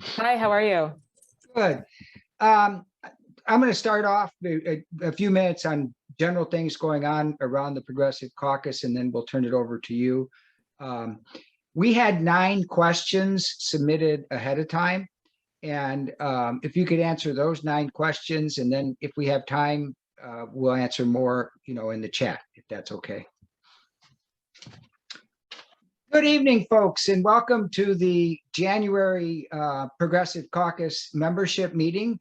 Hi, how are you? Good. Um, I'm going to start off a few minutes on general things going on around the Progressive Caucus, and then we'll turn it over to you. We had 9 questions submitted ahead of time. And if you could answer those 9 questions, and then if we have time, we'll answer more, in the chat, if that's okay. Good evening, folks, and welcome to the January Progressive Caucus membership meeting.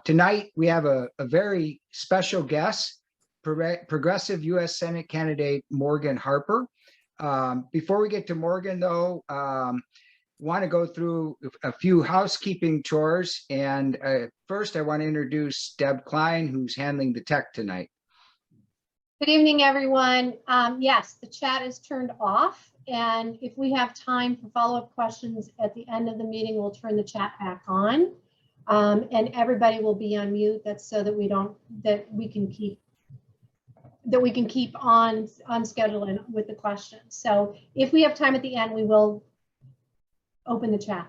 Tonight, we have a very special guest, Progressive U.S. Senate candidate Morgan Harper. Before we get to Morgan, though, want to go through a few housekeeping chores. And first, I want to introduce Deb Klein, who's handling the tech tonight. Good evening, everyone. Yes, the chat is turned off. And if we have time for follow-up questions at the end of the meeting, we'll turn the chat back on. And everybody will be on mute. That's so that we can keep on schedule and with the questions. So if we have time at the end, we will open the chat.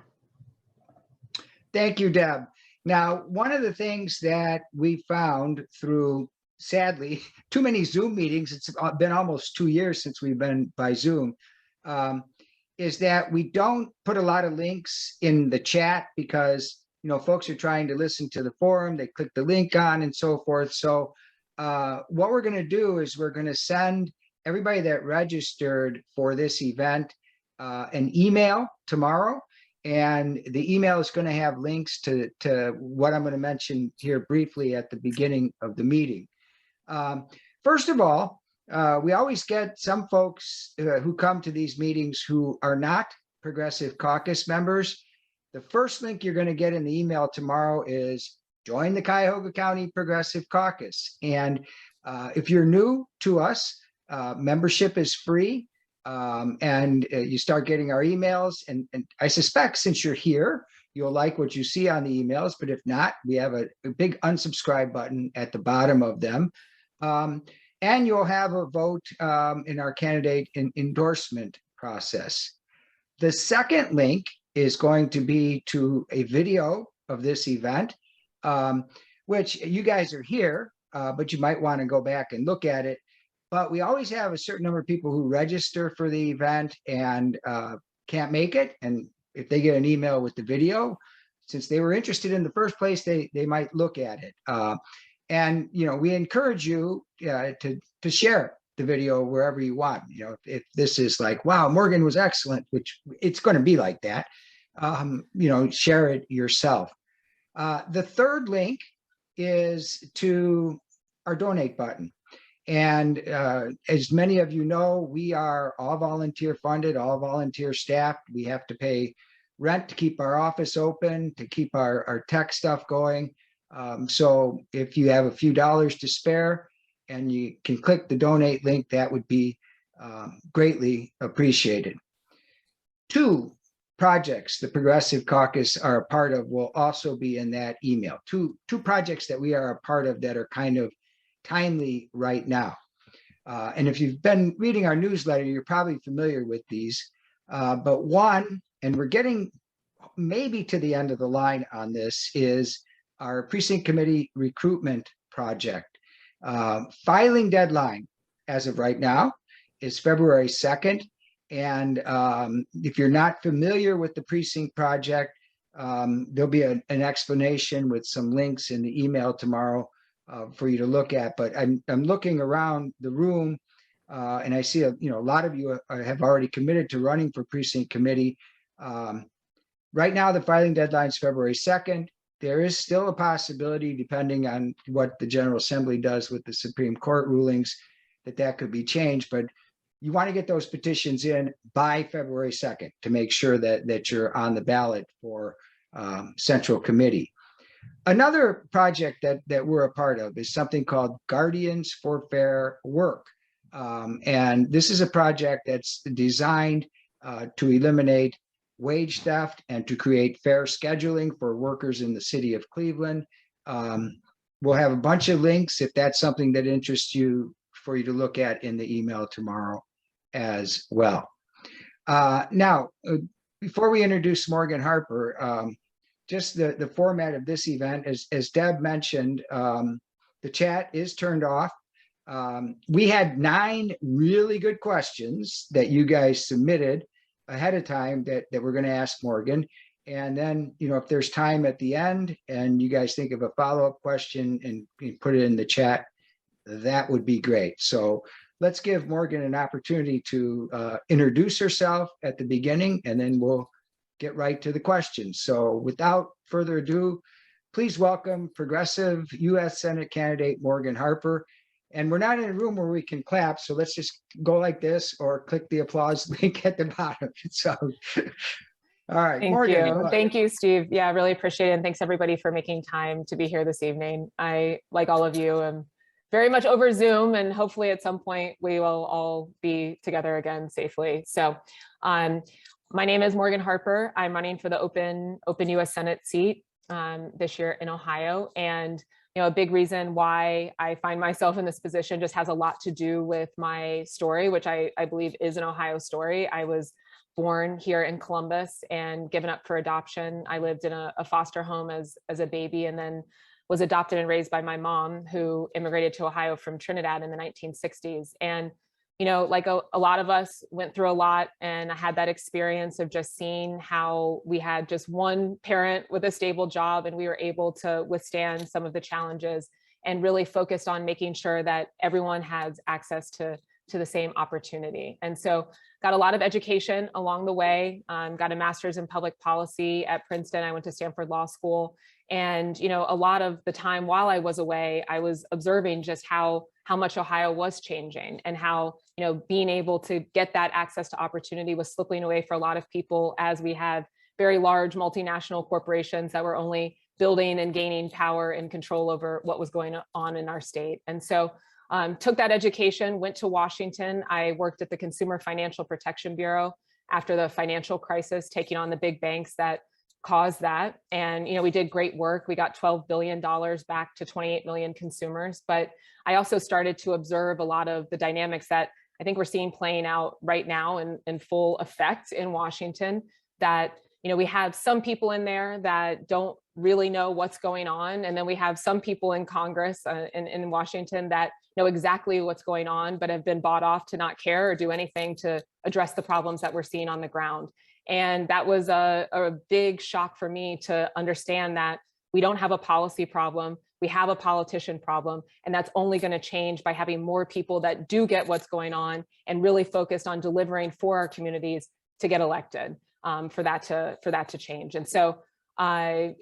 Thank you, Deb. Now, one of the things that we found through, sadly, too many Zoom meetings, it's been almost 2 years since we've been by Zoom, is that we don't put a lot of links in the chat because, folks are trying to listen to the forum, they click the link on and so forth. So what we're going to do is we're going to send everybody that registered for this event an email tomorrow, and the email is going to have links to what I'm going to mention here briefly at the beginning of the meeting. First of all, we always get some folks who come to these meetings who are not Progressive Caucus members. The first link you're going to get in the email tomorrow is join the Cuyahoga County Progressive Caucus. And if you're new to us, membership is free. And you start getting our emails. And I suspect since you're here, you'll like what you see on the emails. But if not, we have a big unsubscribe button at the bottom of them. And you'll have a vote in our candidate endorsement process. The second link is going to be to a video of this event, which you guys are here, but you might want to go back and look at it. But we always have a certain number of people who register for the event and can't make it. And if they get an email with the video, since they were interested in the first place, they might look at it. And, we encourage you to share the video wherever you want. If this is like, wow, Morgan was excellent, which it's going to be like that, share it yourself. The third link is to our donate button. And as many of you know, we are all volunteer funded, all volunteer staffed. We have to pay rent to keep our office open, to keep our tech stuff going. So if you have a few dollars to spare and you can click the donate link, that would be greatly appreciated. 2 projects the Progressive Caucus are a part of will also be in that email. Two projects that we are a part of that are kind of timely right now. And if you've been reading our newsletter, you're probably familiar with these. But one, and we're getting maybe to the end of the line on this, is our precinct committee recruitment project. Filing deadline as of right now is February 2nd. And if you're not familiar with the precinct project, there'll be an explanation with some links in the email tomorrow for you to look at. But I'm looking around the room and I see a lot of you have already committed to running for precinct committee. Right now, the filing deadline is February 2nd. There is still a possibility, depending on what the General Assembly does with the Supreme Court rulings, that could be changed. But you want to get those petitions in by February 2nd to make sure that you're on the ballot for Central Committee. Another project that we're a part of is something called Guardians for Fair Work. And this is a project that's designed to eliminate wage theft and to create fair scheduling for workers in the city of Cleveland. We'll have a bunch of links if that's something that interests you for you to look at in the email tomorrow as well. Now, before we introduce Morgan Harper, just the format of this event, as Deb mentioned, the chat is turned off. We had 9 really good questions that you guys submitted ahead of time that we're going to ask Morgan. And then, if there's time at the end and you guys think of a follow-up question and put it in the chat, that would be great. So let's give Morgan an opportunity to introduce herself at the beginning, and then we'll get right to the questions. So without further ado, please welcome Progressive U.S. Senate candidate Morgan Harper. And we're not in a room where we can clap, so let's just go like this or click the applause link at the bottom. So, all right, Thank Morgan. you. Thank you, Steve. Yeah, I really appreciate it. And thanks everybody for making time to be here this evening. I, like all of you, am very much over Zoom, and hopefully at some point we will all be together again safely. So my name is Morgan Harper. I'm running for the open U.S. Senate seat this year in Ohio. And a big reason why I find myself in this position just has a lot to do with my story, which I believe is an Ohio story. I was born here in Columbus and given up for adoption. I lived in a foster home as a baby, and then was adopted and raised by my mom, who immigrated to Ohio from Trinidad in the 1960s. And like a lot of us went through a lot, and I had that experience of just seeing how we had just one parent with a stable job, and we were able to withstand some of the challenges and really focused on making sure that everyone has access to the same opportunity. And so got a lot of education along the way, got a master's in public policy at Princeton. I went to Stanford Law School. And, a lot of the time while I was away, I was observing just how much Ohio was changing, and how, being able to get that access to opportunity was slipping away for a lot of people, as we had very large multinational corporations that were only building and gaining power and control over what was going on in our state. And so took that education, went to Washington. I worked at the Consumer Financial Protection Bureau after the financial crisis, taking on the big banks that caused that. And, we did great work. We got $12 billion back to 28 million consumers. But I also started to observe a lot of the dynamics that I think we're seeing playing out right now in full effect in Washington, that, we have some people in there that don't really know what's going on. And then we have some people in Congress in Washington that know exactly what's going on, but have been bought off to not care or do anything to address the problems that we're seeing on the ground. And that was a big shock for me to understand that we don't have a policy problem, we have a politician problem, and that's only going to change by having more people that do get what's going on and really focused on delivering for our communities to get elected, for that to change. And so I,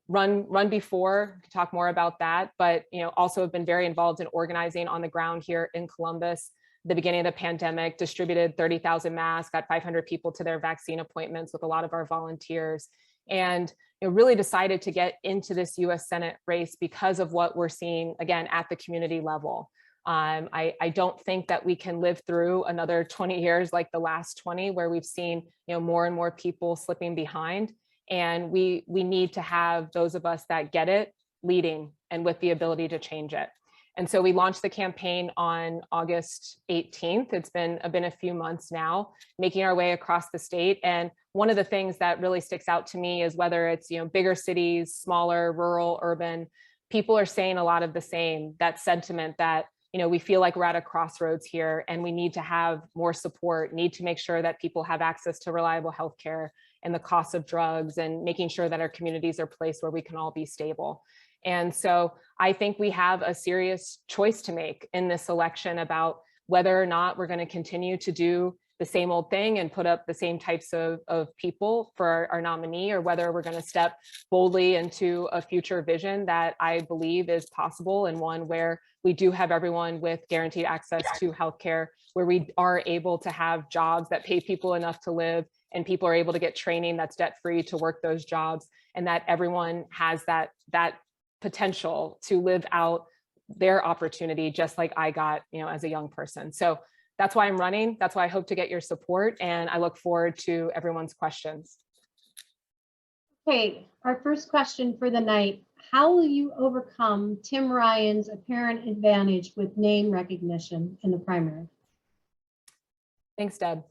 run before, talk more about that, but, also have been very involved in organizing on the ground here in Columbus. The beginning of the pandemic, distributed 30,000 masks, got 500 people to their vaccine appointments with a lot of our volunteers, and really decided to get into this U.S. Senate race because of what we're seeing, again, at the community level. I don't think that we can live through another 20 years like the last 20, where we've seen more and more people slipping behind. And we need to have those of us that get it leading and with the ability to change it. And so we launched the campaign on August 18th. It's been a few months now, making our way across the state. And one of the things that really sticks out to me is whether it's bigger cities, smaller, rural, urban, people are saying a lot of the same, that sentiment that we feel like we're at a crossroads here, and we need to have more support, need to make sure that people have access to reliable healthcare and the cost of drugs, and making sure that our communities are a place where we can all be stable. And so I think we have a serious choice to make in this election about whether or not we're going to continue to do the same old thing and put up the same types of people for our nominee, or whether we're going to step boldly into a future vision that I believe is possible, and one where we do have everyone with guaranteed access to healthcare, where we are able to have jobs that pay people enough to live, and people are able to get training that's debt-free to work those jobs, and that everyone has that potential to live out their opportunity, just like I got, as a young person. So that's why I'm running. That's why I hope to get your support, and I look forward to everyone's questions. Okay, our first question for the night: how will you overcome Tim Ryan's apparent advantage with name recognition in the primary? Thanks, Deb.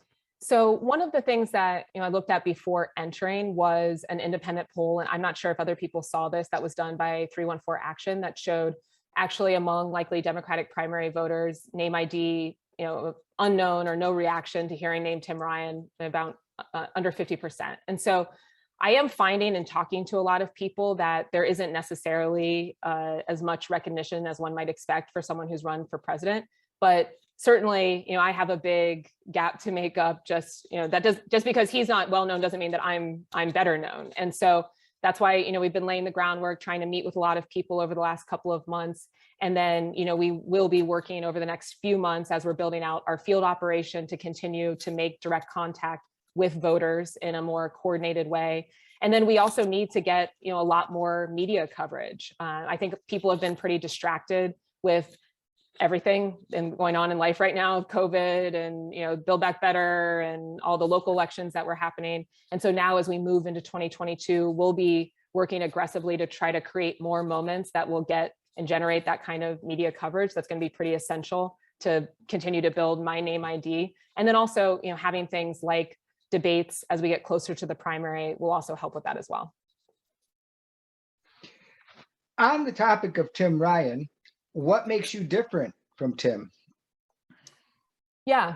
So one of the things that I looked at before entering was an independent poll, and I'm not sure if other people saw this, that was done by 314 Action, that showed actually among likely Democratic primary voters, name ID, unknown or no reaction to hearing name Tim Ryan, about under 50%. And so I am finding in talking to a lot of people that there isn't necessarily as much recognition as one might expect for someone who's run for president, but certainly, I have a big gap to make up. Just because he's not well known doesn't mean that I'm better known. And so that's why we've been laying the groundwork, trying to meet with a lot of people over the last couple of months. And then we will be working over the next few months as we're building out our field operation to continue to make direct contact with voters in a more coordinated way. And then we also need to get a lot more media coverage. I think people have been pretty distracted with everything and going on in life right now, COVID and Build Back Better and all the local elections that were happening. And so now as we move into 2022, we'll be working aggressively to try to create more moments that will get and generate that kind of media coverage. That's going to be pretty essential to continue to build my name ID. And then also having things like debates as we get closer to the primary will also help with that as well. On the topic of Tim Ryan, what makes you different from Tim? Yeah,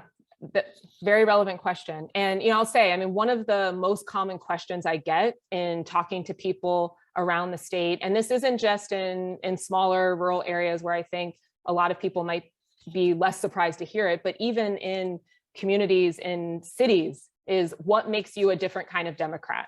very relevant question. And I'll say, one of the most common questions I get in talking to people around the state, and this isn't just in smaller rural areas where I think a lot of people might be less surprised to hear it, but even in communities in cities, is what makes you a different kind of Democrat?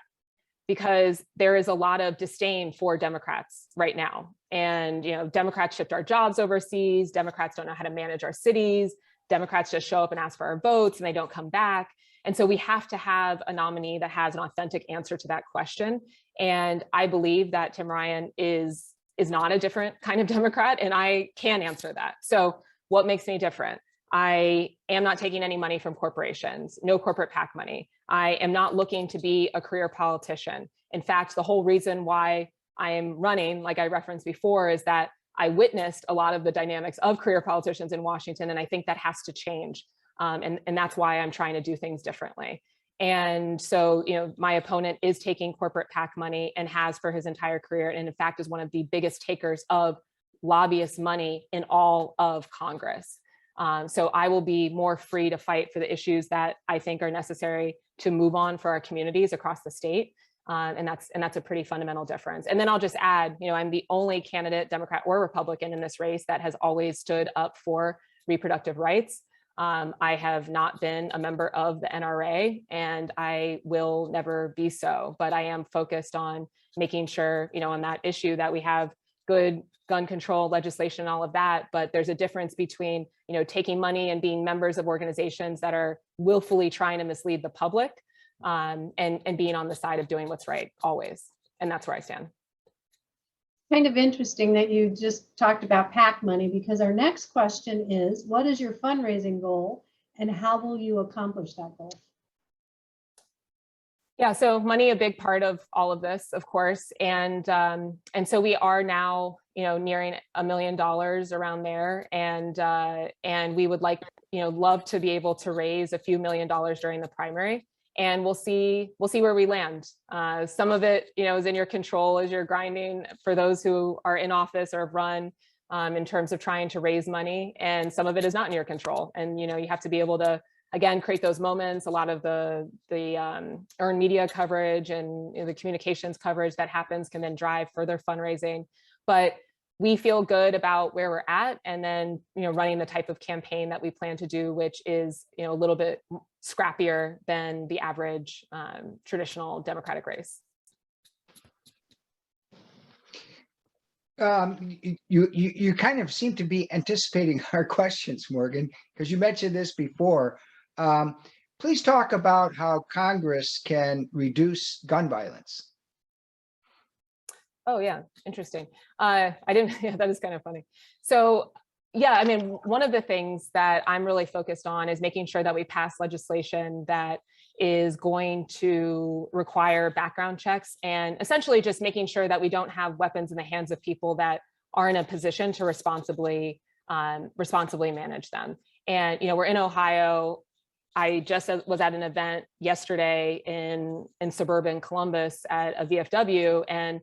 Because there is a lot of disdain for Democrats right now. And Democrats shipped our jobs overseas. Democrats don't know how to manage our cities. Democrats just show up and ask for our votes and they don't come back. And so we have to have a nominee that has an authentic answer to that question. And I believe that Tim Ryan is not a different kind of Democrat, and I can answer that. So what makes me different? I am not taking any money from corporations, no corporate PAC money. I am not looking to be a career politician. In fact, the whole reason why I am running, like I referenced before, is that I witnessed a lot of the dynamics of career politicians in Washington, and I think that has to change. And that's why I'm trying to do things differently. And so, my opponent is taking corporate PAC money and has for his entire career, and in fact is one of the biggest takers of lobbyist money in all of Congress. So I will be more free to fight for the issues that I think are necessary to move on for our communities across the state. And that's a pretty fundamental difference. And then I'll just add, I'm the only candidate, Democrat or Republican, in this race that has always stood up for reproductive rights. I have not been a member of the NRA, and I will never be so, but I am focused on making sure, on that issue, that we have good gun control legislation and all of that. But there's a difference between, taking money and being members of organizations that are willfully trying to mislead the public, and being on the side of doing what's right always. And that's where I stand. Kind of interesting that you just talked about PAC money, because our next question is, what is your fundraising goal and how will you accomplish that goal? Yeah, so money, a big part of all of this, of course. And so we are now, nearing $1 million around there. And we would love to be able to raise a few $1 million during the primary. And we'll see where we land. Some of it, is in your control as you're grinding for those who are in office or have run, in terms of trying to raise money. And some of it is not in your control. And, you have to be able to, again, create those moments. A lot of the earned media coverage and the communications coverage that happens can then drive further fundraising. But we feel good about where we're at, and then running the type of campaign that we plan to do, which is a little bit scrappier than the average traditional Democratic race. You kind of seem to be anticipating our questions, Morgan, because you mentioned this before. Please talk about how Congress can reduce gun violence. Oh yeah, interesting. I didn't, yeah, that is kind of funny. So yeah, one of the things that I'm really focused on is making sure that we pass legislation that is going to require background checks, and essentially just making sure that we don't have weapons in the hands of people that are in a position to responsibly manage them. And we're in Ohio. I just was at an event yesterday in suburban Columbus at a VFW, and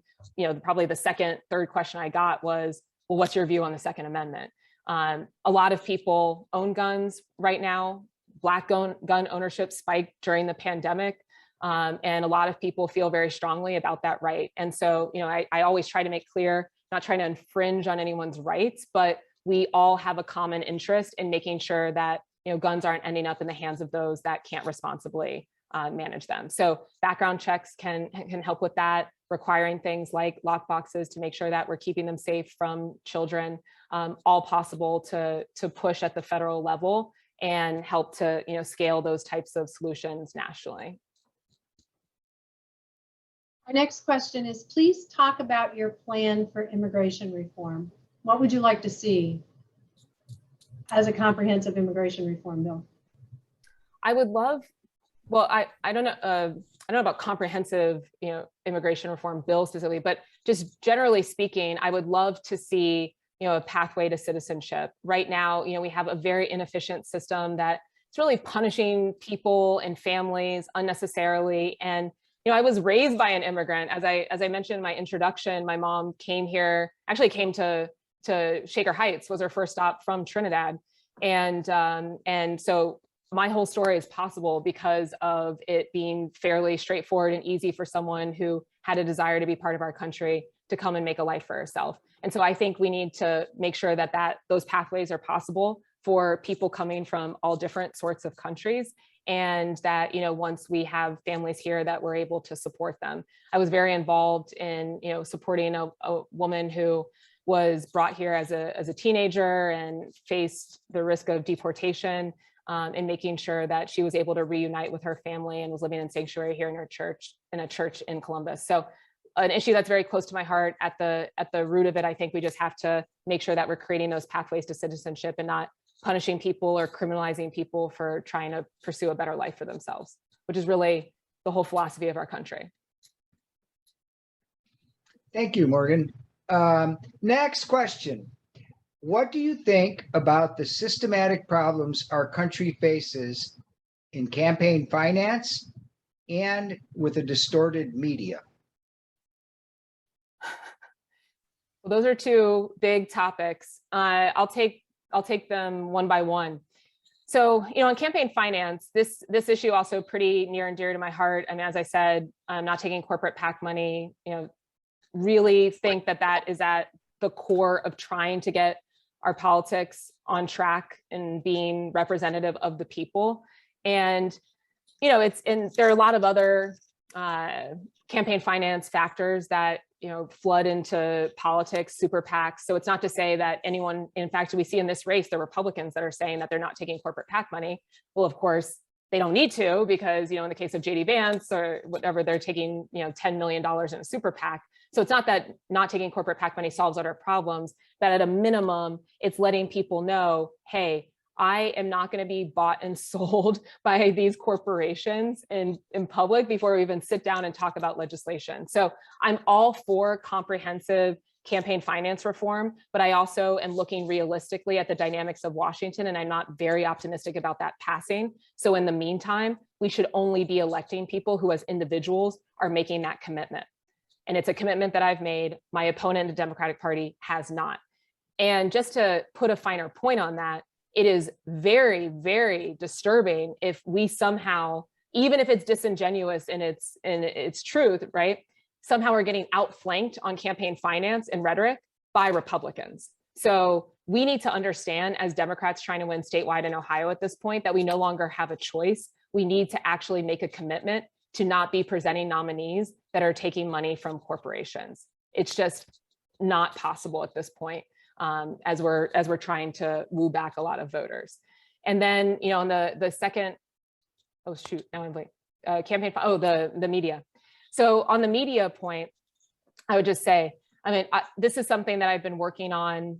probably the second, third question I got was, well, what's your view on the Second Amendment? A lot of people own guns right now. Black gun ownership spiked during the pandemic. And a lot of people feel very strongly about that right. And so, I always try to make clear, not trying to infringe on anyone's rights, but we all have a common interest in making sure that, guns aren't ending up in the hands of those that can't responsibly manage them. So background checks can help with that, requiring things like lock boxes to make sure that we're keeping them safe from children, all possible to push at the federal level and help to, scale those types of solutions nationally. Our next question is, please talk about your plan for immigration reform. What would you like to see as a comprehensive immigration reform bill? I would love, well, I don't know about comprehensive, immigration reform bill specifically, but just generally speaking, I would love to see, a pathway to citizenship. Right now, we have a very inefficient system that it's really punishing people and families unnecessarily. And I was raised by an immigrant. As I mentioned in my introduction, my mom came here, actually came to Shaker Heights, was her first stop from Trinidad. And so my whole story is possible because of it being fairly straightforward and easy for someone who had a desire to be part of our country to come and make a life for herself. And so I think we need to make sure that those pathways are possible for people coming from all different sorts of countries, and that, once we have families here, that we're able to support them. I was very involved in, supporting a woman who was brought here as a teenager and faced the risk of deportation, and making sure that she was able to reunite with her family and was living in sanctuary here in her church, in a church in Columbus. So an issue that's very close to my heart. At the root of it, I think we just have to make sure that we're creating those pathways to citizenship and not punishing people or criminalizing people for trying to pursue a better life for themselves, which is really the whole philosophy of our country. Thank you, Morgan. Next question. What do you think about the systematic problems our country faces in campaign finance and with a distorted media? Well, those are two big topics. I'll take them one by one. So, on campaign finance, this issue also pretty near and dear to my heart. I mean, as I said, I'm not taking corporate PAC money, really think that is at the core of trying to get our politics on track and being representative of the people. And, there are a lot of other campaign finance factors that, flood into politics, super PACs. So it's not to say that anyone, in fact, we see in this race, the Republicans that are saying that they're not taking corporate PAC money. Well, of course, they don't need to, because, in the case of JD Vance or whatever, they're taking, $10 million in a super PAC. So it's not that not taking corporate PAC money solves other problems, that at a minimum, it's letting people know, hey, I am not going to be bought and sold by these corporations in public before we even sit down and talk about legislation. So I'm all for comprehensive campaign finance reform, but I also am looking realistically at the dynamics of Washington, and I'm not very optimistic about that passing. So in the meantime, we should only be electing people who as individuals are making that commitment. And it's a commitment that I've made. My opponent, the Democratic Party, has not. And just to put a finer point on that, it is very, very disturbing if we somehow, even if it's disingenuous in its truth, right, somehow we're getting outflanked on campaign finance and rhetoric by Republicans. So we need to understand, as Democrats trying to win statewide in Ohio at this point, that we no longer have a choice. We need to actually make a commitment to not be presenting nominees that are taking money from corporations. It's just not possible at this point. As we're trying to woo back a lot of voters. And then, on the second, oh shoot, now I'm blank, campaign, the media. So on the media point, I would just say, I mean, this is something that I've been working on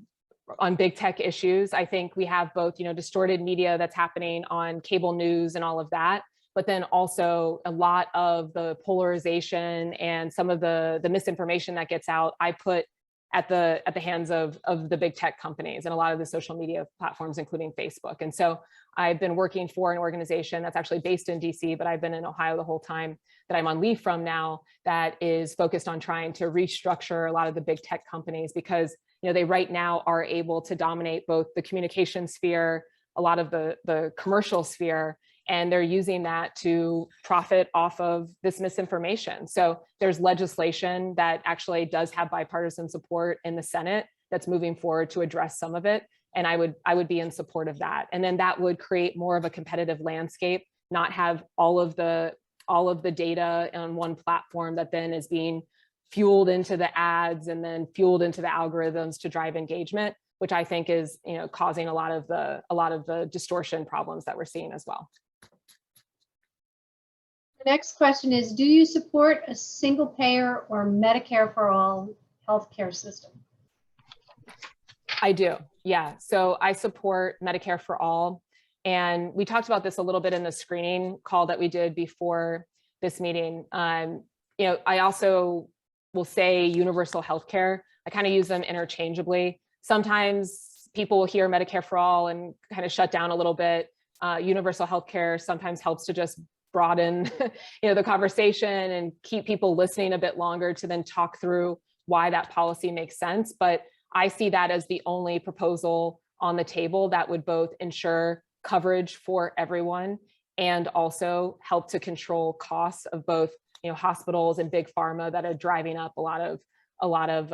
big tech issues. I think we have both, distorted media that's happening on cable news and all of that, but then also a lot of the polarization and some of the misinformation that gets out. I put at the hands of the big tech companies and a lot of the social media platforms, including Facebook. And so I've been working for an organization that's actually based in DC, but I've been in Ohio the whole time that I'm on leave from now, that is focused on trying to restructure a lot of the big tech companies, because they right now are able to dominate both the communication sphere, a lot of the commercial sphere, and they're using that to profit off of this misinformation. So there's legislation that actually does have bipartisan support in the Senate that's moving forward to address some of it. And I would be in support of that. And then that would create more of a competitive landscape, not have all of the data on one platform that then is being fueled into the ads and then fueled into the algorithms to drive engagement, which I think is causing a lot of the distortion problems that we're seeing as well. The next question is, do you support a single payer or Medicare for all healthcare system? I do, yeah. So I support Medicare for all. And we talked about this a little bit in the screening call that we did before this meeting. I also will say universal healthcare. I kind of use them interchangeably. Sometimes people will hear Medicare for all and kind of shut down a little bit. Universal healthcare sometimes helps to just broaden the conversation and keep people listening a bit longer to then talk through why that policy makes sense. But I see that as the only proposal on the table that would both ensure coverage for everyone and also help to control costs of both hospitals and big pharma that are driving up a lot of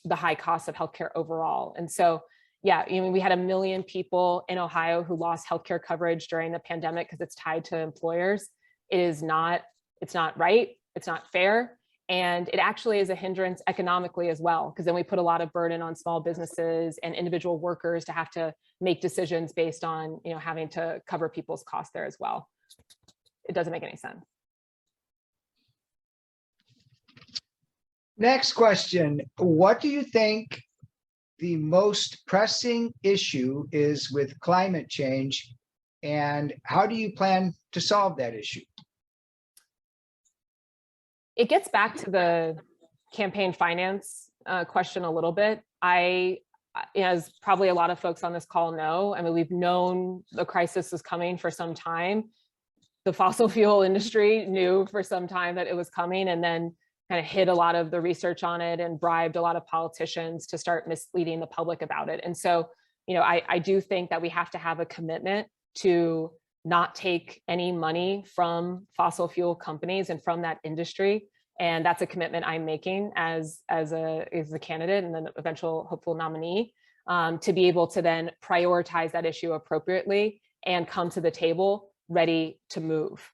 the high costs of healthcare overall. And so yeah, we had 1 million people in Ohio who lost healthcare coverage during the pandemic because it's tied to employers. It's not right, it's not fair, and it actually is a hindrance economically as well, because then we put a lot of burden on small businesses and individual workers to have to make decisions based on having to cover people's costs there as well. It doesn't make any sense. Next question. What do you think the most pressing issue is with climate change, and how do you plan to solve that issue? It gets back to the campaign finance question a little bit. As probably a lot of folks on this call know, we've known the crisis is coming for some time. The fossil fuel industry knew for some time that it was coming, and then kind of hid a lot of the research on it and bribed a lot of politicians to start misleading the public about it. And so, I do think that we have to have a commitment to not take any money from fossil fuel companies and from that industry. And that's a commitment I'm making as a candidate and then eventual hopeful nominee, to be able to then prioritize that issue appropriately and come to the table ready to move.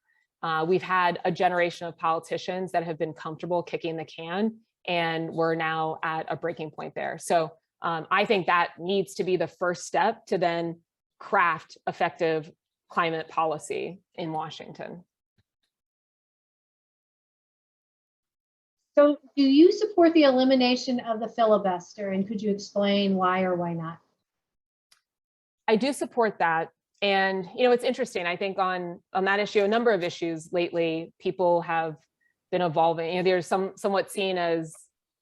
We've had a generation of politicians that have been comfortable kicking the can, and we're now at a breaking point there. So I think that needs to be the first step to then craft effective climate policy in Washington. So do you support the elimination of the filibuster, and could you explain why or why not? I do support that. And, it's interesting. I think on that issue, a number of issues lately, people have been evolving. There's somewhat seen as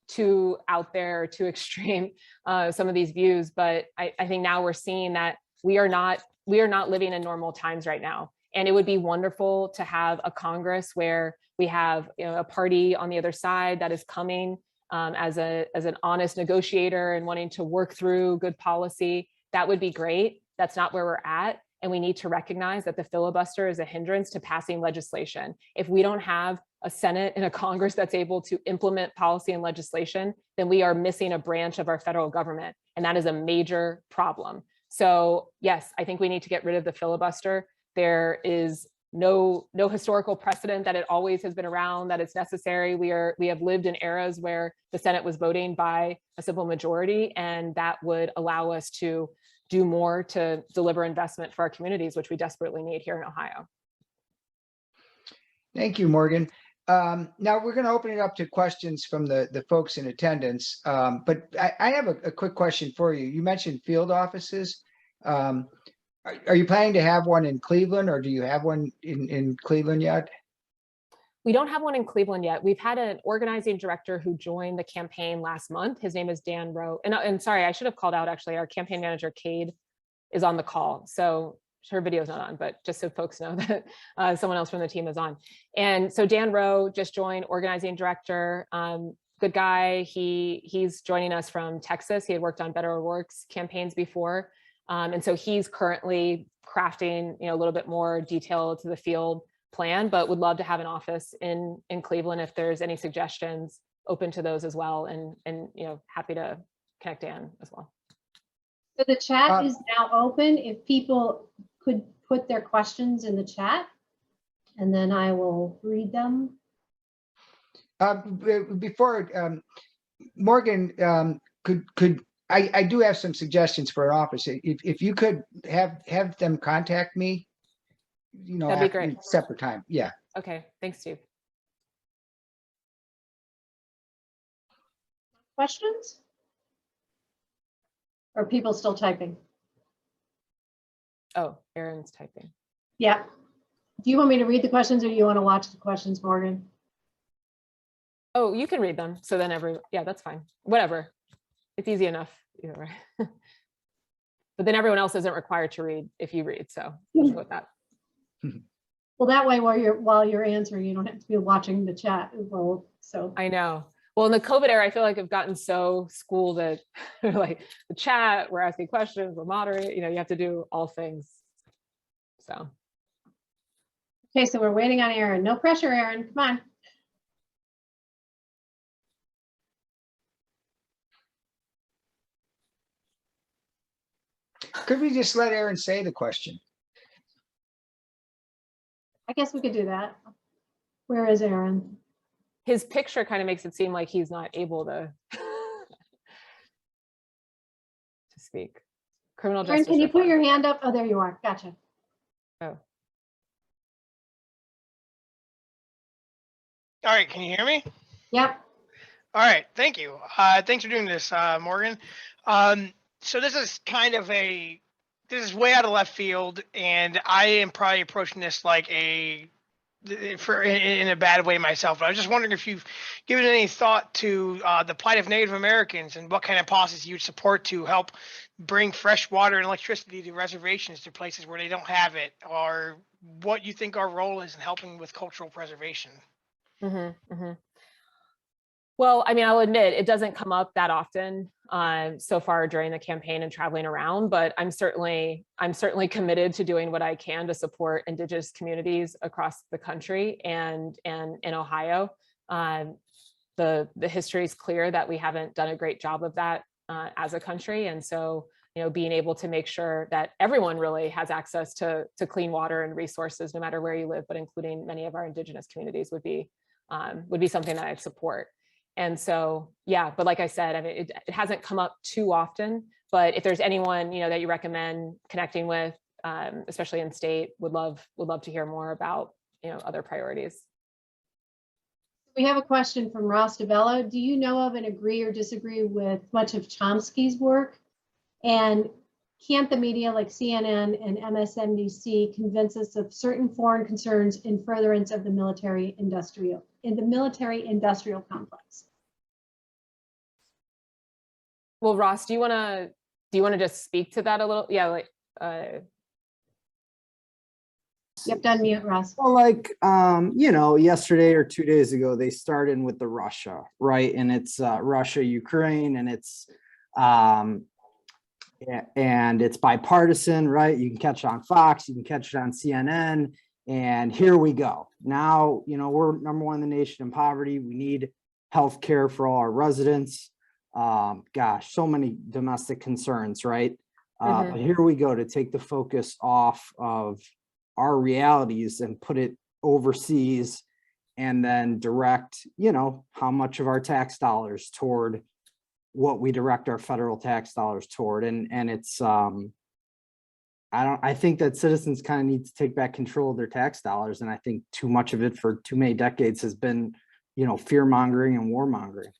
too out there, too extreme, some of these views. But I think now we're seeing that we are not living in normal times right now. And it would be wonderful to have a Congress where we have a party on the other side that is coming as an honest negotiator and wanting to work through good policy. That would be great. That's not where we're at. And we need to recognize that the filibuster is a hindrance to passing legislation. If we don't have a Senate and a Congress that's able to implement policy and legislation, then we are missing a branch of our federal government. And that is a major problem. So yes, I think we need to get rid of the filibuster. There is no historical precedent that it always has been around, that it's necessary. We have lived in eras where the Senate was voting by a simple majority, and that would allow us to do more to deliver investment for our communities, which we desperately need here in Ohio. Thank you, Morgan. Now we're going to open it up to questions from the folks in attendance. But I have a quick question for you. You mentioned field offices. Are you planning to have one in Cleveland, or do you have one in Cleveland yet? We don't have one in Cleveland yet. We've had an organizing director who joined the campaign last month. His name is Dan Rowe. And sorry, I should have called out actually, our campaign manager, Cade, is on the call. So her video is not on, but just so folks know that someone else from the team is on. And so Dan Rowe just joined, organizing director, good guy. He's joining us from Texas. He had worked on Better Works campaigns before. And so he's currently crafting, a little bit more detail to the field plan, but would love to have an office in Cleveland if there's any suggestions, open to those as well. And happy to connect Dan as well. So the chat is now open. If people could put their questions in the chat, and then I will read them. Before Morgan, I do have some suggestions for an office. If you could have them contact me, That'd be great. Separate time. Yeah. Okay. Thanks, Steve. Questions? Or are people still typing? Oh, Aaron's typing. Yeah. Do you want me to read the questions or do you want to watch the questions, Morgan? Oh, you can read them. So then yeah, that's fine. Whatever. It's easy enough either way. But then everyone else isn't required to read if you read. So let's go with that. Well, that way while you're answering, you don't have to be watching the chat as well. So I know. Well, in the COVID era, I feel like I've gotten so schooled that like the chat, we're asking questions, we're moderating, you have to do all things. So. Okay, so we're waiting on Aaron. No pressure, Aaron. Come on. Could we just let Aaron say the question? I guess we could do that. Where is Aaron? His picture kind of makes it seem like he's not able to speak. Criminal Aaron, justice. can you reform. put your hand up? Oh, there you are. Gotcha. Oh. All right, can you hear me? Yep. All right, thank you. Thanks for doing this, Morgan. So this is kind of this is way out of left field, and I am probably approaching this like in a bad way myself. But I was just wondering if you've given any thought to the plight of Native Americans and what kind of policies you'd support to help bring fresh water and electricity to reservations, to places where they don't have it, or what you think our role is in helping with cultural preservation. Mm-hmm, mm-hmm. Well, I mean, I'll admit it doesn't come up that often so far during the campaign and traveling around, but I'm certainly committed to doing what I can to support Indigenous communities across the country and in Ohio. The history is clear that we haven't done a great job of that as a country, and so being able to make sure that everyone really has access to clean water and resources, no matter where you live, but including many of our Indigenous communities, would be something that I'd support. And so, yeah, but like I said, I mean, it hasn't come up too often, but if there's anyone, that you recommend connecting with, especially in state, would love to hear more about, other priorities. We have a question from Ross DeBello. Do you know of and agree or disagree with much of Chomsky's work? And can't the media like CNN and MSNBC convince us of certain foreign concerns in furtherance of the military industrial complex? Well, Ross, do you want to just speak to that a little? Yeah, like You have to unmute, Ross. Well, yesterday or 2 days ago, they started with the Russia, right? And it's Russia, Ukraine, and it's bipartisan, right? You can catch it on Fox, you can catch it on CNN, and here we go. Now, we're #1 in the nation in poverty. We need health care for all our residents. Gosh, so many domestic concerns, right? But here we go to take the focus off of our realities and put it overseas, and then direct, how much of our tax dollars toward what we direct our federal tax dollars toward. And it's, I think that citizens kind of need to take back control of their tax dollars. And I think too much of it for too many decades has been, fear mongering and warmongering.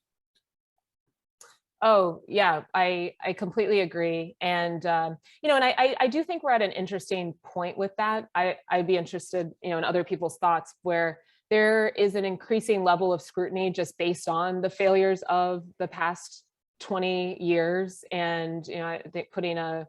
Oh, yeah, I completely agree. And, and I do think we're at an interesting point with that. I'd be interested, in other people's thoughts, where there is an increasing level of scrutiny just based on the failures of the past 20 years. And, you know, I think putting a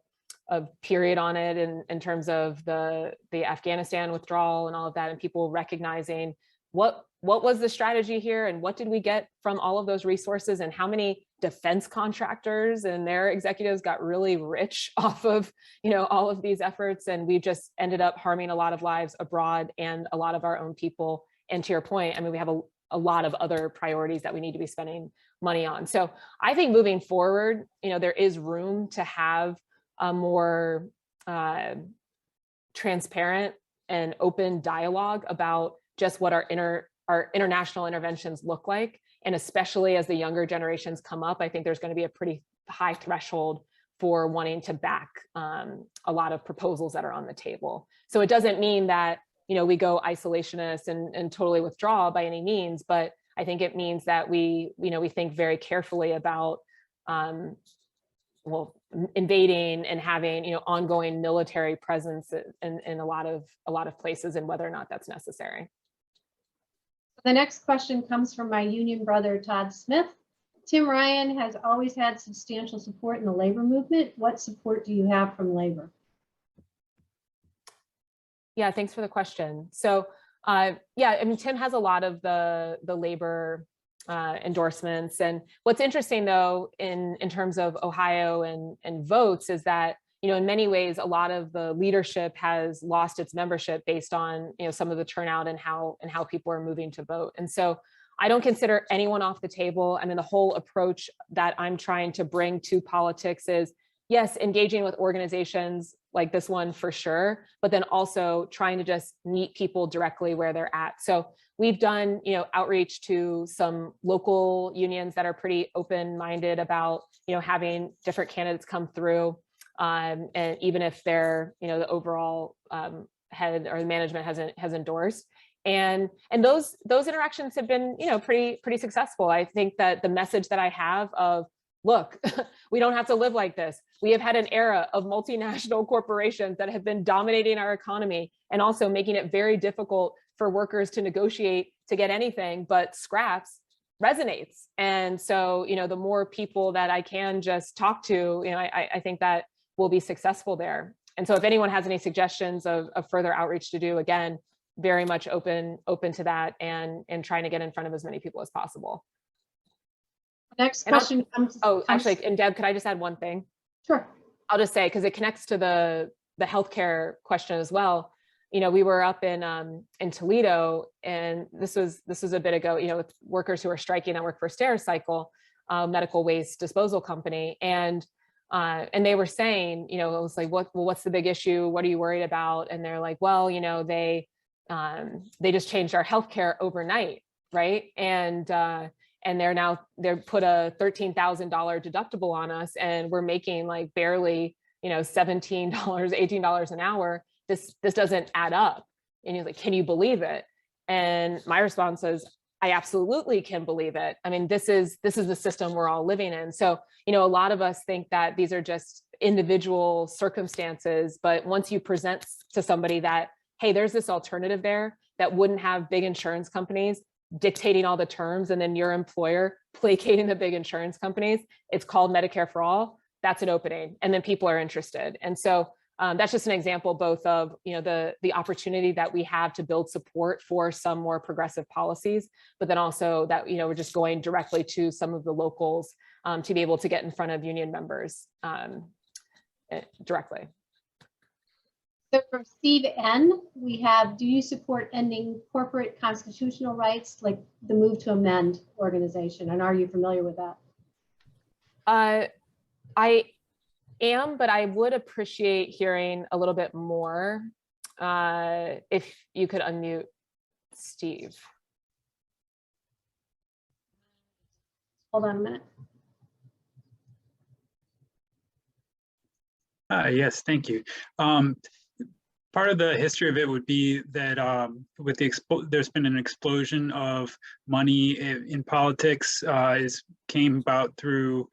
period on it in terms of the Afghanistan withdrawal and all of that, and people recognizing what was the strategy here and what did we get from all of those resources, and how many defense contractors and their executives got really rich off of, you know, all of these efforts. And we just ended up harming a lot of lives abroad and a lot of our own people. And to your point, I mean, we have a lot of other priorities that we need to be spending money on. So I think moving forward, you know, there is room to have a more transparent and open dialogue about just what our international interventions look like. And especially as the younger generations come up, I think there's going to be a pretty high threshold for wanting to back a lot of proposals that are on the table. So it doesn't mean that, you know, we go isolationist and totally withdraw by any means, but I think it means that we think very carefully about invading and having, you know, ongoing military presence in a lot of places, and whether or not that's necessary. The next question comes from my union brother, Todd Smith. Tim Ryan has always had substantial support in the labor movement. What support do you have from labor? Yeah, thanks for the question. So yeah, I mean, Tim has a lot of the labor endorsements. And what's interesting though, in terms of Ohio and votes, is that, you know, in many ways, a lot of the leadership has lost its membership based on, you know, some of the turnout and how people are moving to vote. And so I don't consider anyone off the table. I mean, the whole approach that I'm trying to bring to politics is, yes, engaging with organizations like this one for sure, but then also trying to just meet people directly where they're at. So we've done, you know, outreach to some local unions that are pretty open-minded about, you know, having different candidates come through. And even if they're, you know, the overall head or the management has endorsed, and those interactions have been, you know, pretty successful. I think that the message that I have of, look, we don't have to live like this. We have had an era of multinational corporations that have been dominating our economy and also making it very difficult for workers to negotiate to get anything but scraps resonates. And so, you know, the more people that I can just talk to, you know, I think that we'll be successful there. And so if anyone has any suggestions of further outreach to do, again, very much open to that, and trying to get in front of as many people as possible. Next question comes. Oh, actually, and Deb, could I just add one thing? Sure. I'll just say, because it connects to the healthcare question as well. You know, we were up in Toledo, and this was a bit ago, you know, with workers who are striking that work for Stericycle, medical waste disposal company. And they were saying, you know, it was like, what's the big issue? What are you worried about? And they're like, well, you know, they just changed our healthcare overnight, right? And they're put a $13,000 deductible on us, and we're making like barely, you know, $17, $18 an hour. This doesn't add up. And he's like, can you believe it? And my response is, I absolutely can believe it. I mean, this is the system we're all living in. So, you know, a lot of us think that these are just individual circumstances, but once you present to somebody that, hey, there's this alternative there that wouldn't have big insurance companies dictating all the terms, and then your employer placating the big insurance companies, it's called Medicare for All, that's an opening. And then people are interested. And so that's just an example both of, you know, the opportunity that we have to build support for some more progressive policies, but then also that, you know, we're just going directly to some of the locals to be able to get in front of union members directly. So from Steve N, we have, do you support ending corporate constitutional rights, like the Move to Amend organization? And are you familiar with that? I am, but I would appreciate hearing a little bit more. If you could unmute Steve. Hold on a minute. Yes, thank you. Part of the history of it would be that with there's been an explosion of money in politics. Came about through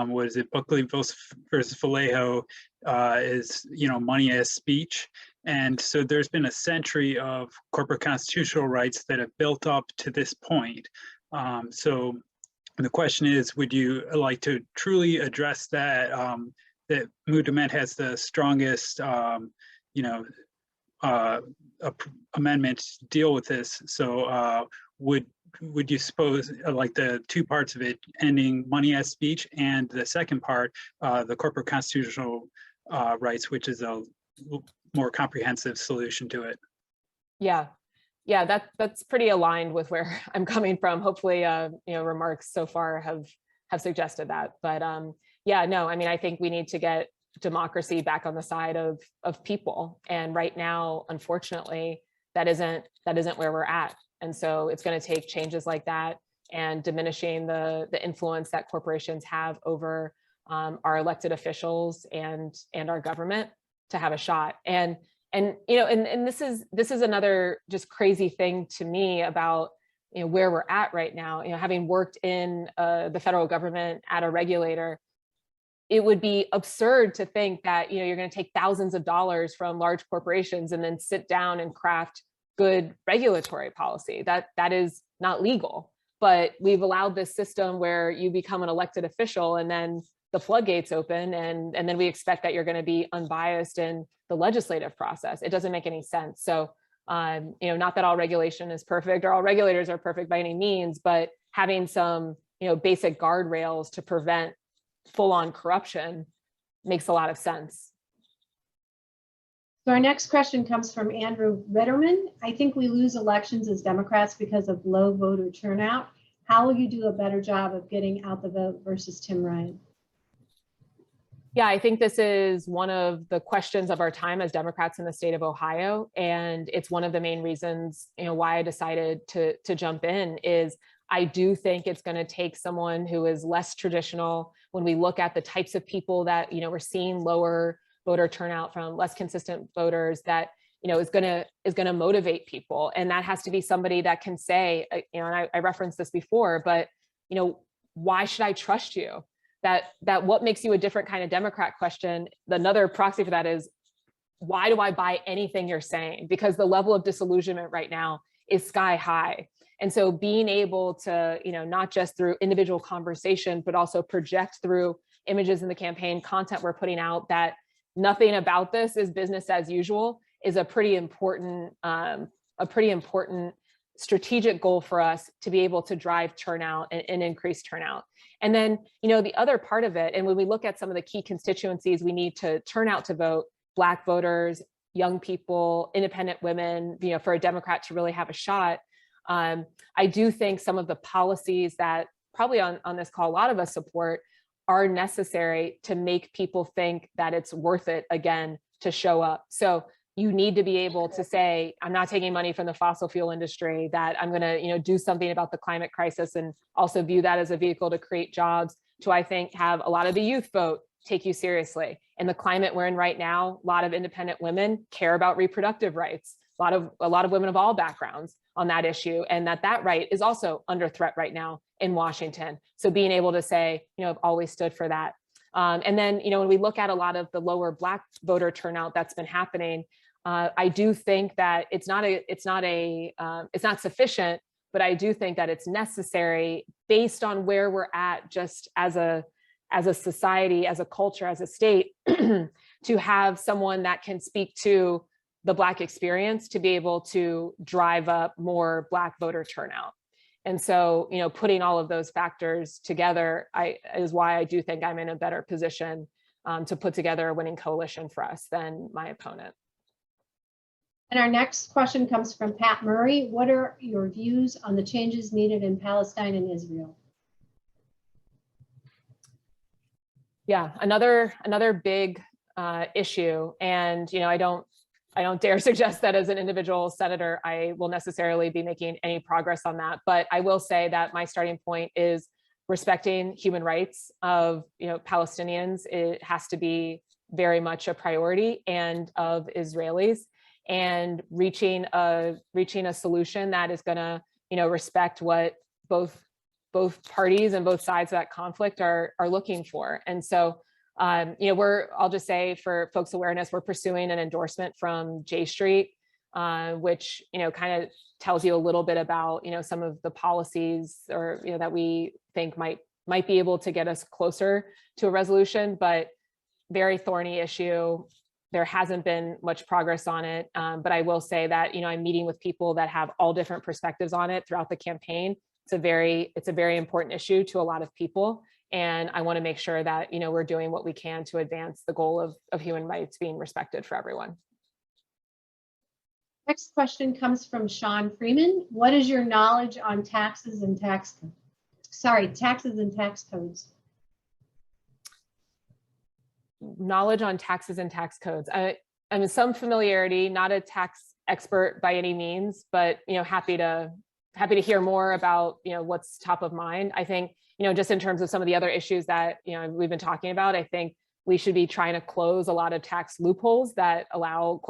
what is it, Buckley versus Vallejo, is, money as speech. And so there's been a century of corporate constitutional rights that have built up to this point. So the question is, would you like to truly address that, that Movement has the strongest, amendment to deal with this? So would you suppose, like the two parts of it, ending money as speech, and the second part, the corporate constitutional rights, which is a more comprehensive solution to it? Yeah, that's pretty aligned with where I'm coming from. Hopefully, remarks so far have suggested that. But yeah, no, I mean, I think we need to get democracy back on the side of people. And right now, unfortunately, that isn't where we're at. And so it's going to take changes like that and diminishing the influence that corporations have over our elected officials and our government to have a shot. And this is another just crazy thing to me about where we're at right now. Having worked in the federal government at a regulator, it would be absurd to think that you're going to take thousands of dollars from large corporations and then sit down and craft good regulatory policy. That is not legal. But we've allowed this system where you become an elected official and then the floodgates open, and then we expect that you're going to be unbiased in the legislative process. It doesn't make any sense. So not that all regulation is perfect or all regulators are perfect by any means, but having some basic guardrails to prevent full-on corruption makes a lot of sense. So our next question comes from Andrew Ritterman. I think we lose elections as Democrats because of low voter turnout. How will you do a better job of getting out the vote versus Tim Ryan? Yeah, I think this is one of the questions of our time as Democrats in the state of Ohio. And it's one of the main reasons, why I decided to jump in is I do think it's going to take someone who is less traditional. When we look at the types of people that, we're seeing lower voter turnout from, less consistent voters, that, is going to motivate people. And that has to be somebody that can say, and I referenced this before, but, why should I trust you? That what makes you a different kind of Democrat question. Another proxy for that is, why do I buy anything you're saying? Because the level of disillusionment right now is sky high. And so being able to, not just through individual conversation, but also project through images in the campaign, content we're putting out, that nothing about this is business as usual, is a pretty important strategic goal for us to be able to drive turnout and increase turnout. And then, the other part of it, and when we look at some of the key constituencies we need to turn out to vote, Black voters, young people, independent women, for a Democrat to really have a shot, I do think some of the policies that probably on this call, a lot of us support, are necessary to make people think that it's worth it again to show up. So you need to be able to say, I'm not taking money from the fossil fuel industry, that I'm going to, do something about the climate crisis, and also view that as a vehicle to create jobs, to, I think, have a lot of the youth vote take you seriously. In the climate we're in right now, a lot of independent women care about reproductive rights, a lot of women of all backgrounds on that issue, and that right is also under threat right now in Washington. So being able to say, I've always stood for that. And then, when we look at a lot of the lower Black voter turnout that's been happening, I do think that it's not sufficient, but I do think that it's necessary based on where we're at, just as a society, as a culture, as a state, to have someone that can speak to the Black experience, to be able to drive up more Black voter turnout. And so, putting all of those factors together is why I do think I'm in a better position to put together a winning coalition for us than my opponent. And our next question comes from Pat Murray. What are your views on the changes needed in Palestine and Israel? Yeah, another big issue. And, I don't dare suggest that as an individual senator, I will necessarily be making any progress on that. But I will say that my starting point is respecting human rights of, Palestinians. It has to be very much a priority, and of Israelis, and reaching a solution that is going to, respect what both both parties and both sides of that conflict are looking for. And so, you know, I'll just say for folks' awareness, we're pursuing an endorsement from J Street, which, you know, kind of tells you a little bit about, you know, some of the policies or, you know, that we think might be able to get us closer to a resolution, but very thorny issue. There hasn't been much progress on it, but I will say that, you know, I'm meeting with people that have all different perspectives on it throughout the campaign. It's a very important issue to a lot of people, and I want to make sure that, you know, we're doing what we can to advance the goal of human rights being respected for everyone. Next question comes from Sean Freeman. What is your knowledge on taxes and tax codes? Knowledge on taxes and tax codes. I'm in some familiarity, not a tax expert by any means, but, you know, happy to hear more about, you know, what's top of mind. I think, you know, just in terms of some of the other issues that, you know, we've been talking about, I think we should be trying to close a lot of tax loopholes that allow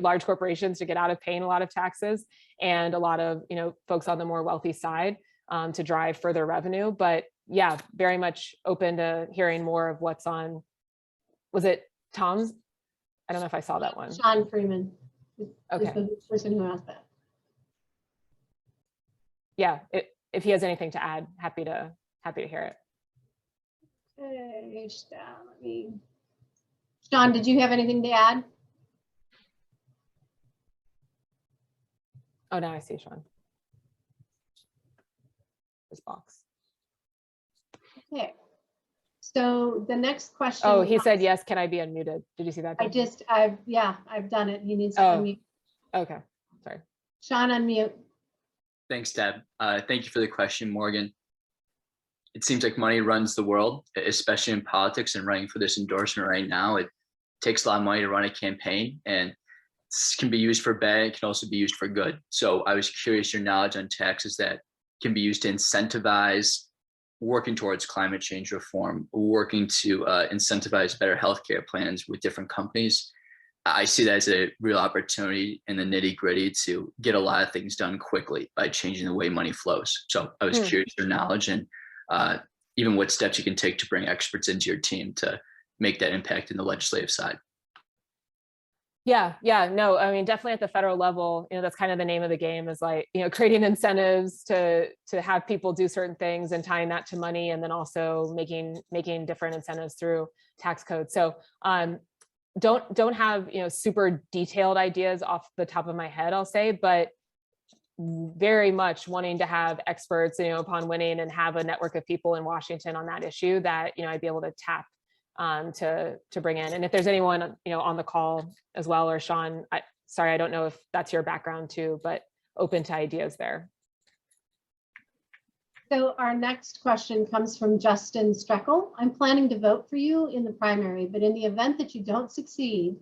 large corporations to get out of paying a lot of taxes, and a lot of, you know, folks on the more wealthy side to drive further revenue. But yeah, very much open to hearing more of what's on. Was it Tom's? I don't know if I saw that one. Sean Freeman. Okay. Is the person who asked that. Yeah, if he has anything to add, happy to hear it. Okay, Sean, did you have anything to add? Oh, now I see Sean. His box. Okay. So the next question. Oh, he said, yes, can I be unmuted? Did you see that? I've done it. He needs to unmute. Okay, sorry. Sean, unmute. Thanks, Deb. Thank you for the question, Morgan. It seems like money runs the world, especially in politics, and running for this endorsement right now. It takes a lot of money to run a campaign, and this can be used for bad. It can also be used for good. So I was curious your knowledge on taxes that can be used to incentivize working towards climate change reform, working to incentivize better healthcare plans with different companies. I see that as a real opportunity in the nitty gritty to get a lot of things done quickly by changing the way money flows. So I was curious your knowledge and even what steps you can take to bring experts into your team to make that impact in the legislative side. Yeah, no, I mean, definitely at the federal level, you know, that's kind of the name of the game, is like, you know, creating incentives to have people do certain things and tying that to money, and then also making different incentives through tax codes. So don't have, you know, super detailed ideas off the top of my head, I'll say, but very much wanting to have experts, you know, upon winning, and have a network of people in Washington on that issue that, you know, I'd be able to tap to bring in. And if there's anyone, you know, on the call as well, or Sean, sorry, I don't know if that's your background too, but open to ideas there. So our next question comes from Justin Streckel. I'm planning to vote for you in the primary, but in the event that you don't succeed,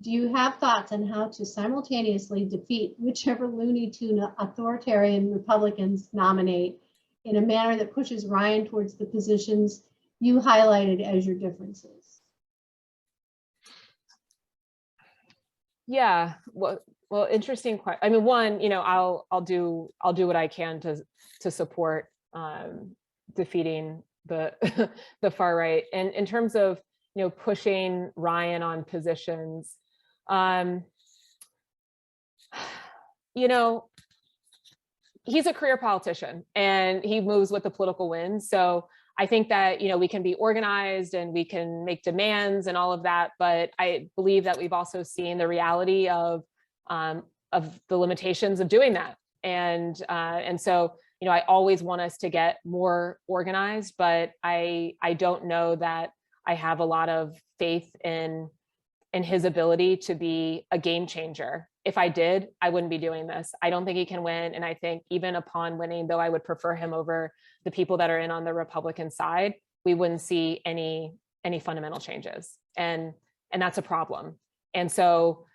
do you have thoughts on how to simultaneously defeat whichever Looney Tune authoritarian Republicans nominate in a manner that pushes Ryan towards the positions you highlighted as your differences? Yeah, well, interesting question. I mean, one, you know, I'll do what I can to support defeating the the far right. And in terms of, you know, pushing Ryan on positions, you know, he's a career politician and he moves with the political wind. So I think that, you know, we can be organized and we can make demands and all of that, but I believe that we've also seen the reality of the limitations of doing that. And so, you know, I always want us to get more organized, but I don't know that I have a lot of faith in his ability to be a game changer. If I did, I wouldn't be doing this. I don't think he can win. And I think even upon winning, though I would prefer him over the people that are in on the Republican side, we wouldn't see any fundamental changes. And that's a problem. And so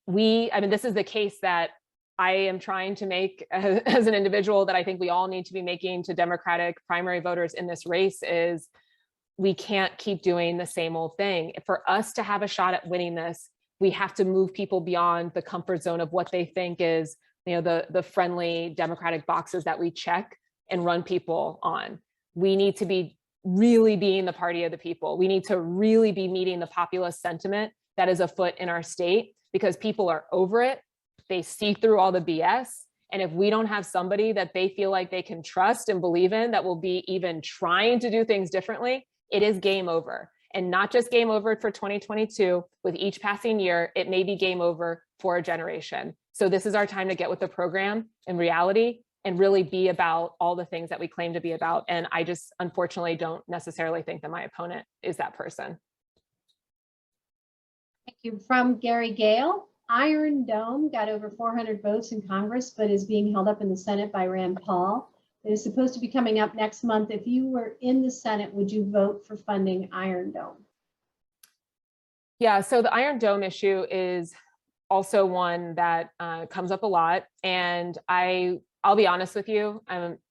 I mean, this is the case that I am trying to make as an individual, that I think we all need to be making to Democratic primary voters in this race, is we can't keep doing the same old thing. For us to have a shot at winning this, we have to move people beyond the comfort zone of what they think is, you know, the friendly Democratic boxes that we check, and run people on. We need to be really being the party of the people. We need to really be meeting the populist sentiment that is afoot in our state, because people are over it. They see through all the BS. And if we don't have somebody that they feel like they can trust and believe in that will be even trying to do things differently, it is game over. And not just game over for 2022, with each passing year, it may be game over for a generation. So this is our time to get with the program in reality and really be about all the things that we claim to be about. And I just unfortunately don't necessarily think that my opponent is that person. Thank you. From Gary Gale, Iron Dome got over 400 votes in Congress, but is being held up in the Senate by Rand Paul. It is supposed to be coming up next month. If you were in the Senate, would you vote for funding Iron Dome? Yeah, so the Iron Dome issue is also one that comes up a lot. And I'll be honest with you,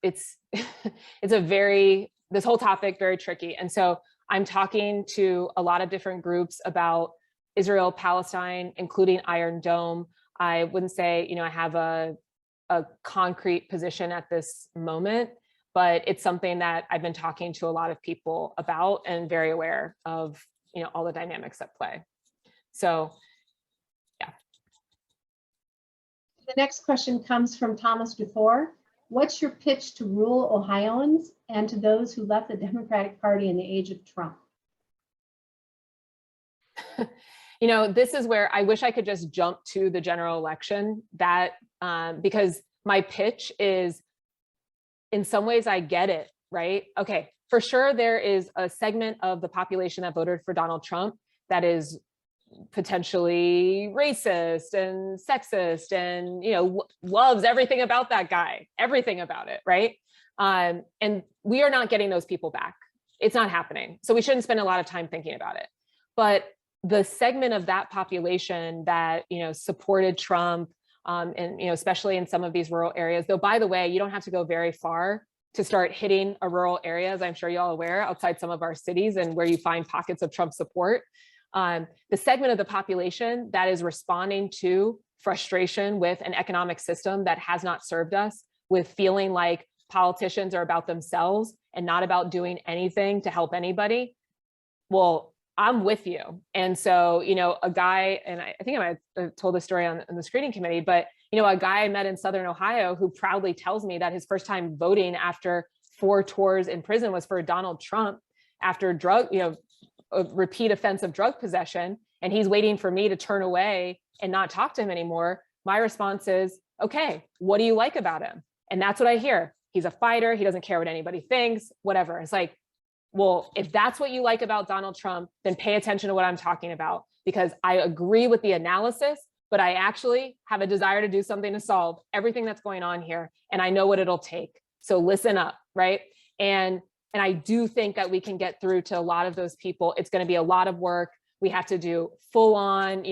it's this whole topic very tricky. And so I'm talking to a lot of different groups about Israel, Palestine, including Iron Dome. I wouldn't say, I have a concrete position at this moment, but it's something that I've been talking to a lot of people about and very aware of, all the dynamics at play. So, yeah. The next question comes from Thomas Dufour. What's your pitch to rural Ohioans and to those who left the Democratic Party in the age of Trump? This is where I wish I could just jump to the general election, because my pitch is, in some ways, I get it, right? Okay, for sure, there is a segment of the population that voted for Donald Trump that is potentially racist and sexist and, loves everything about that guy, everything about it, right? And we are not getting those people back. It's not happening. So we shouldn't spend a lot of time thinking about it. But the segment of that population that, supported Trump, and, especially in some of these rural areas, though, by the way, you don't have to go very far to start hitting a rural area, as I'm sure y'all aware, outside some of our cities and where you find pockets of Trump support. The segment of the population that is responding to frustration with an economic system that has not served us, with feeling like politicians are about themselves and not about doing anything to help anybody. Well, I'm with you. And so, a guy, and I think I might have told this story on the screening committee, but, a guy I met in Southern Ohio who proudly tells me that his first time voting after 4 tours in prison was for Donald Trump after a repeat offense of drug possession. And he's waiting for me to turn away and not talk to him anymore. My response is, okay, what do you like about him? And that's what I hear. He's a fighter. He doesn't care what anybody thinks, whatever. It's like, well, if that's what you like about Donald Trump, then pay attention to what I'm talking about, because I agree with the analysis, but I actually have a desire to do something to solve everything that's going on here. And I know what it'll take. So listen up, right? And I do think that we can get through to a lot of those people. It's going to be a lot of work. We have to do full on,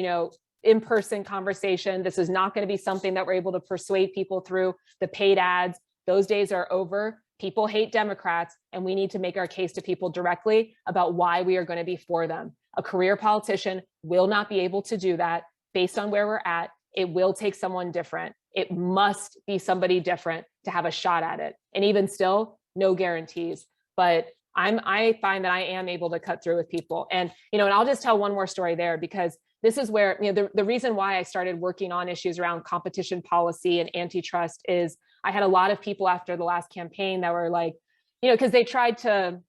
in-person conversation. This is not going to be something that we're able to persuade people through the paid ads. Those days are over. People hate Democrats, and we need to make our case to people directly about why we are going to be for them. A career politician will not be able to do that based on where we're at. It will take someone different. It must be somebody different to have a shot at it. And even still, no guarantees. But I find that I am able to cut through with people. And, and I'll just tell one more story there, because this is where, the reason why I started working on issues around competition policy and antitrust is I had a lot of people after the last campaign that were like, because they tried to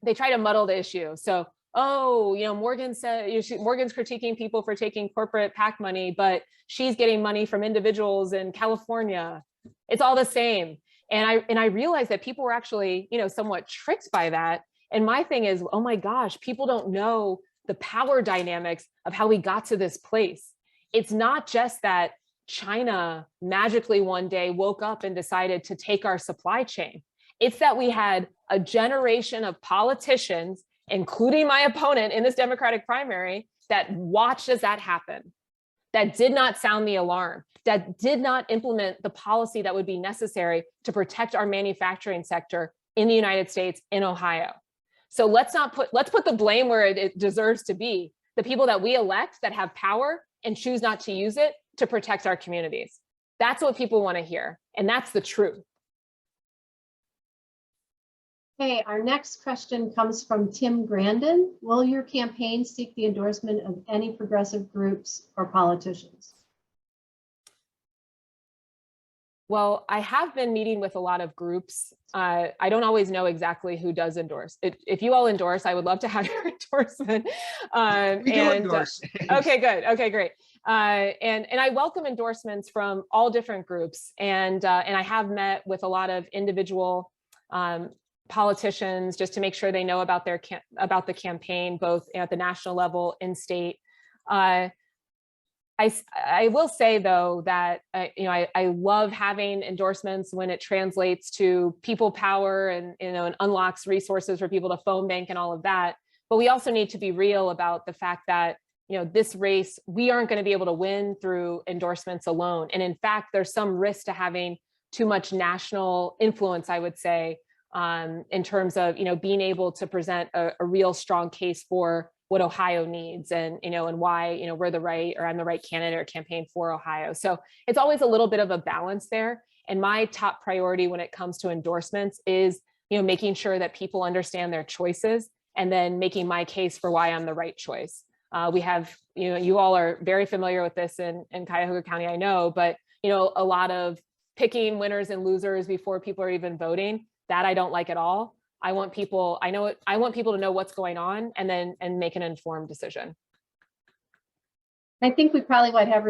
muddle the issue. So, Morgan said, Morgan's critiquing people for taking corporate PAC money, but she's getting money from individuals in California. It's all the same. And I realized that people were actually, somewhat tricked by that. And my thing is, oh my gosh, people don't know the power dynamics of how we got to this place. It's not just that China magically one day woke up and decided to take our supply chain. It's that we had a generation of politicians, including my opponent in this Democratic primary, that watched as that happen, that did not sound the alarm, that did not implement the policy that would be necessary to protect our manufacturing sector in the United States, in Ohio. So let's put the blame where it deserves to be. The people that we elect that have power and choose not to use it to protect our communities. That's what people want to hear. And that's the truth. Okay, our next question comes from Tim Grandin. Will your campaign seek the endorsement of any progressive groups or politicians? Well, I have been meeting with a lot of groups. I don't always know exactly who does endorse. If you all endorse, I would love to have your endorsement. We do endorse. Okay, good. Okay, great. And I welcome endorsements from all different groups. And I have met with a lot of individual politicians just to make sure they know about about the campaign, both at the national level and state. I will say though that I love having endorsements when it translates to people power and and unlocks resources for people to phone bank and all of that. But we also need to be real about the fact that this race, we aren't going to be able to win through endorsements alone. And in fact, there's some risk to having too much national influence, I would say, in terms of being able to present a real strong case for what Ohio needs and and why we're the right, or I'm the right candidate or campaign for Ohio. So it's always a little bit of a balance there. And my top priority when it comes to endorsements is making sure that people understand their choices and then making my case for why I'm the right choice. We have you all are very familiar with this in Cuyahoga County, I know, but a lot of picking winners and losers before people are even voting, that I don't like at all. I want people to know what's going on and make an informed decision. I think we probably might have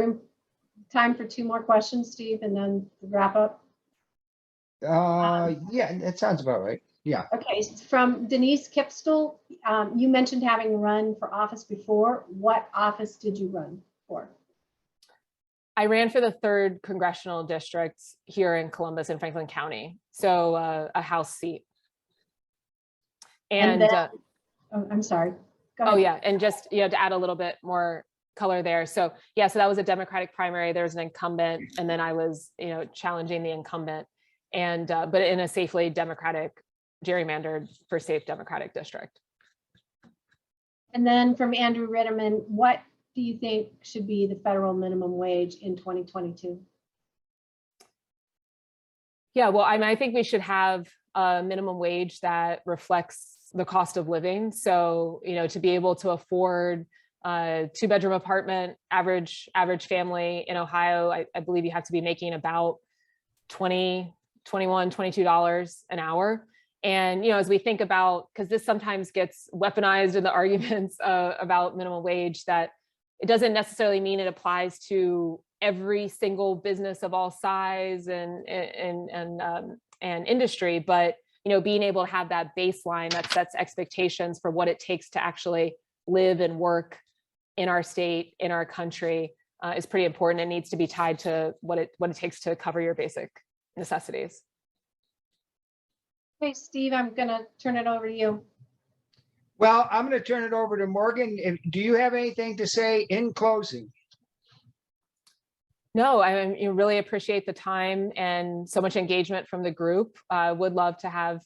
time for 2 more questions, Steve, and then wrap up. Yeah, that sounds about right. Yeah. Okay, from Denise Kipstel, you mentioned having run for office before. What office did you run for? I ran for the 3rd congressional district here in Columbus and Franklin County, so a House seat. And then, I'm sorry. Go ahead. Oh yeah, and just to add a little bit more color there. So yeah, so that was a Democratic primary. There was an incumbent, and then I was challenging the incumbent, and but in a safely Democratic, gerrymandered for safe Democratic district. And then from Andrew Ritterman, what do you think should be the federal minimum wage in 2022? Yeah, well, I think we should have a minimum wage that reflects the cost of living. So, to be able to afford a 2-bedroom apartment, average family in Ohio, I believe you have to be making about $20, $21, $22 an hour. And, as we think about, because this sometimes gets weaponized in the arguments about minimum wage, that it doesn't necessarily mean it applies to every single business of all size and industry, but being able to have that baseline that sets expectations for what it takes to actually live and work in our state, in our country, is pretty important. It needs to be tied to what it takes to cover your basic necessities. Okay, Steve, I'm going to turn it over to you. Well, I'm going to turn it over to Morgan. Do you have anything to say in closing? No, I really appreciate the time and so much engagement from the group. Would love to have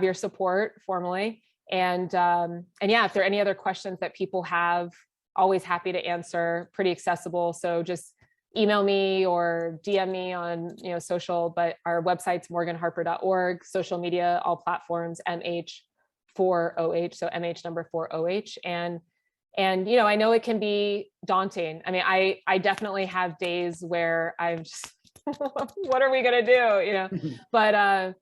your support formally. And yeah, if there are any other questions that people have, always happy to answer. Pretty accessible. So just email me or DM me on social. But our website's morganharper.org. Social media, all platforms, MH4OH. So MH number 4OH. And I know it can be daunting. I mean, I definitely have days where I'm just, what are we gonna do? But I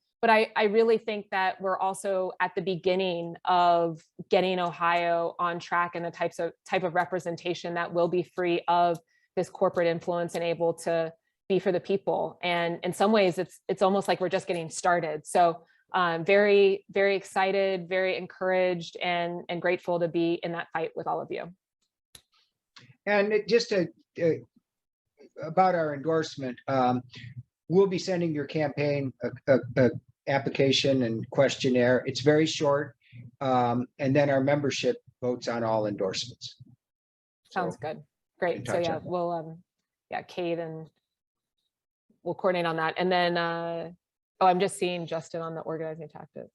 really think that we're also at the beginning of getting Ohio on track and the type of representation that will be free of this corporate influence and able to be for the people. And in some ways, it's almost like we're just getting started. So very, very excited, very encouraged, and grateful to be in that fight with all of you. And just about our endorsement, we'll be sending your campaign a application and questionnaire. It's very short, and then our membership votes on all endorsements. Sounds good. Great. So yeah, we'll Kate and we'll coordinate on that, and then. Oh, I'm just seeing Justin on the organizing tactics.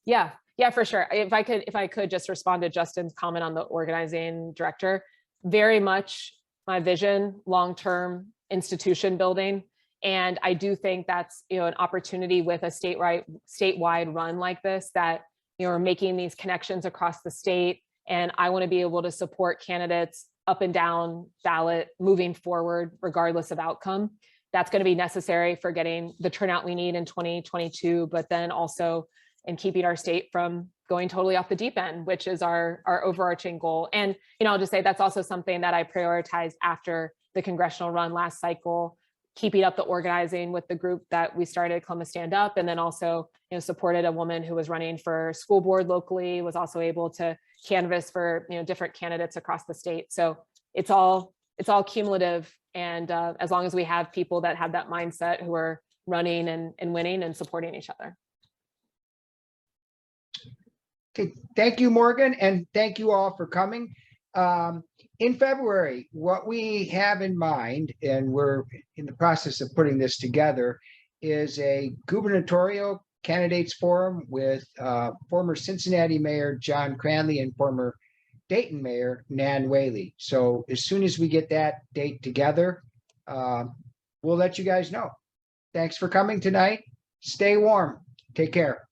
Yeah, for sure. If I could just respond to Justin's comment on the organizing director, very much my vision, long-term institution building. And I do think that's, an opportunity with a statewide run like this, that, are making these connections across the state. And I want to be able to support candidates up and down ballot moving forward, regardless of outcome. That's going to be necessary for getting the turnout we need in 2022, but then also in keeping our state from going totally off the deep end, which is our overarching goal. And, I'll just say that's also something that I prioritized after the congressional run last cycle, keeping up the organizing with the group that we started, Columbus Stand Up, and then also, supported a woman who was running for school board locally, was also able to canvass for, different candidates across the state. So it's all cumulative. And as long as we have people that have that mindset who are running and winning and supporting each other. Okay, thank you, Morgan, and thank you all for coming. In February, what we have in mind, and we're in the process of putting this together, is a gubernatorial candidates forum with former Cincinnati Mayor John Cranley and former Dayton Mayor Nan Whaley. So as soon as we get that date together, we'll let you guys know. Thanks for coming tonight. Stay warm. Take care.